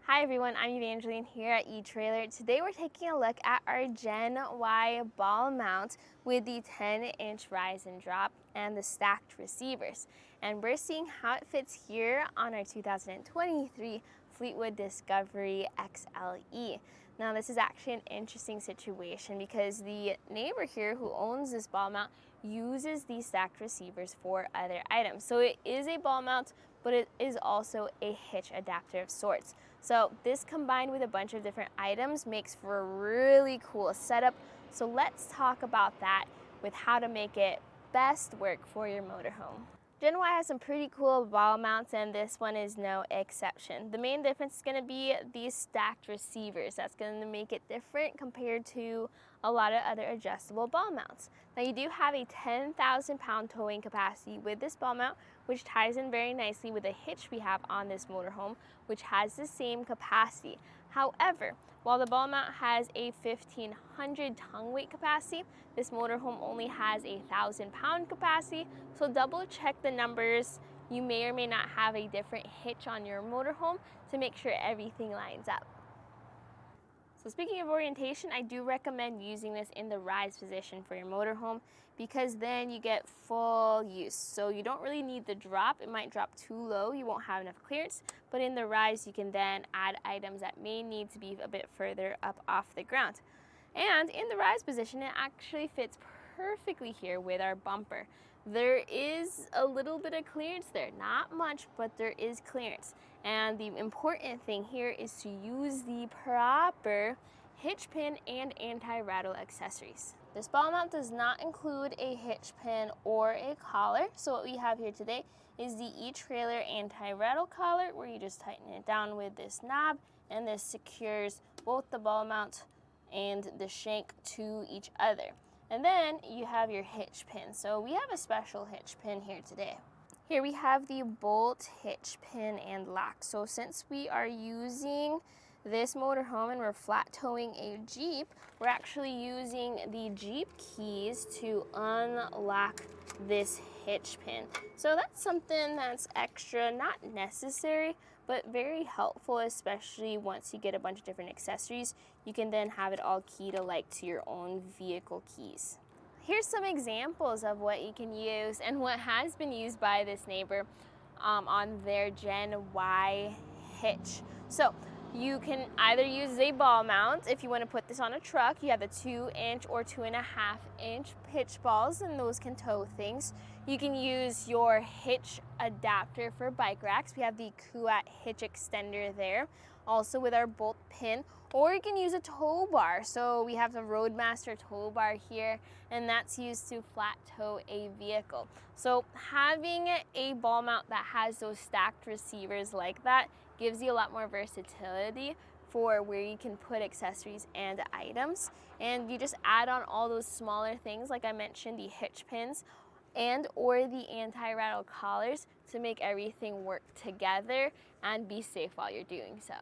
Hi everyone, I'm Evangeline here at etrailer. Today we're taking a look at our Gen Y ball mount with the 10-inch rise and drop and the stacked receivers. And we're seeing how it fits here on our 2023 Fleetwood Discovery XLE. Now this is actually an interesting situation because the neighbor here who owns this ball mount uses these stacked receivers for other items. So it is a ball mount, but it is also a hitch adapter of sorts. So this combined with a bunch of different items makes for a really cool setup. So let's talk about that with how to make it best work for your motorhome. Gen Y has some pretty cool ball mounts and this one is no exception. The main difference is going to be these stacked receivers. That's going to make it different compared to a lot of other adjustable ball mounts. Now you do have a 10,000 pound towing capacity with this ball mount, which ties in very nicely with the hitch we have on this motorhome, which has the same capacity. However, while the ball mount has a 1,500 tongue weight capacity, this motorhome only has a 1,000 pound capacity, so double check the numbers. You may or may not have a different hitch on your motorhome to make sure everything lines up. So speaking of orientation, I do recommend using this in the rise position for your motorhome because then you get full use. So you don't really need the drop. It might drop too low. You won't have enough clearance. But in the rise, you can then add items that may need to be a bit further up off the ground. And in the rise position, it actually fits perfectly here with our bumper. There is a little bit of clearance there, not much, but there is clearance. And the important thing here is to use the proper hitch pin and anti-rattle accessories. This ball mount does not include a hitch pin or a collar. So what we have here today is the etrailer anti-rattle collar where you just tighten it down with this knob and this secures both the ball mount and the shank to each other. And then you have your hitch pin. So we have a special hitch pin here today. Here we have the bolt hitch pin and lock. So since we are using this motorhome and we're flat towing a Jeep, we're actually using the Jeep keys to unlock this hitch pin. So that's something that's extra, not necessary, but very helpful, especially once you get a bunch of different accessories. You can then have it all keyed alike to your own vehicle keys. Here's some examples of what you can use and what has been used by this neighbor on their Gen Y hitch. So you can either use a ball mount if you want to put this on a truck. You have the 2-inch or 2.5-inch hitch balls and those can tow things. You can use your hitch adapter for bike racks. We have the Kuat hitch extender there, also with our bolt pin, or you can use a tow bar. So we have the Roadmaster tow bar here, and that's used to flat tow a vehicle. So having a ball mount that has those stacked receivers like that gives you a lot more versatility for where you can put accessories and items. And you just add on all those smaller things, like I mentioned, the hitch pins and or the anti-rattle collars to make everything work together and be safe while you're doing so.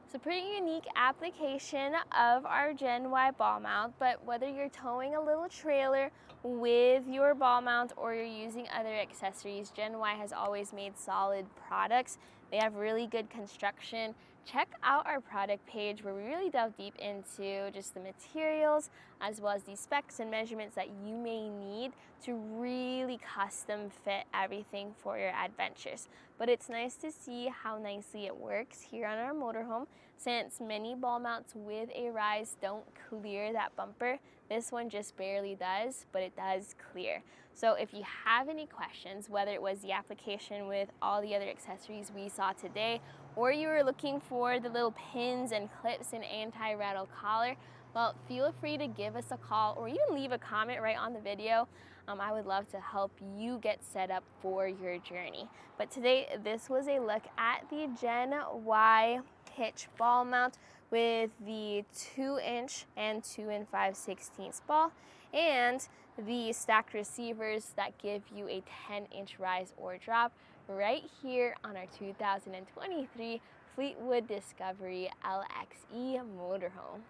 It's a pretty unique application of our Gen Y ball mount, but whether you're towing a little trailer with your ball mount or you're using other accessories, Gen Y has always made solid products. They have really good construction. Check out our product page where we really delve deep into just the materials as well as the specs and measurements that you may need to really custom fit everything for your adventures. But it's nice to see how nicely it works here on our motorhome. Since many ball mounts with a rise don't clear that bumper, this one just barely does, but it does clear. So if you have any questions, whether it was the application with all the other accessories we saw today, or you were looking for the little pins and clips and anti-rattle collar, well, feel free to give us a call or even leave a comment right on the video. I would love to help you get set up for your journey. But today, this was a look at the Gen Y hitch ball mount with the 2-inch and 2 5/16 ball and the stacked receivers that give you a 10-inch rise or drop right here on our 2023 Fleetwood Discovery LXE Motorhome.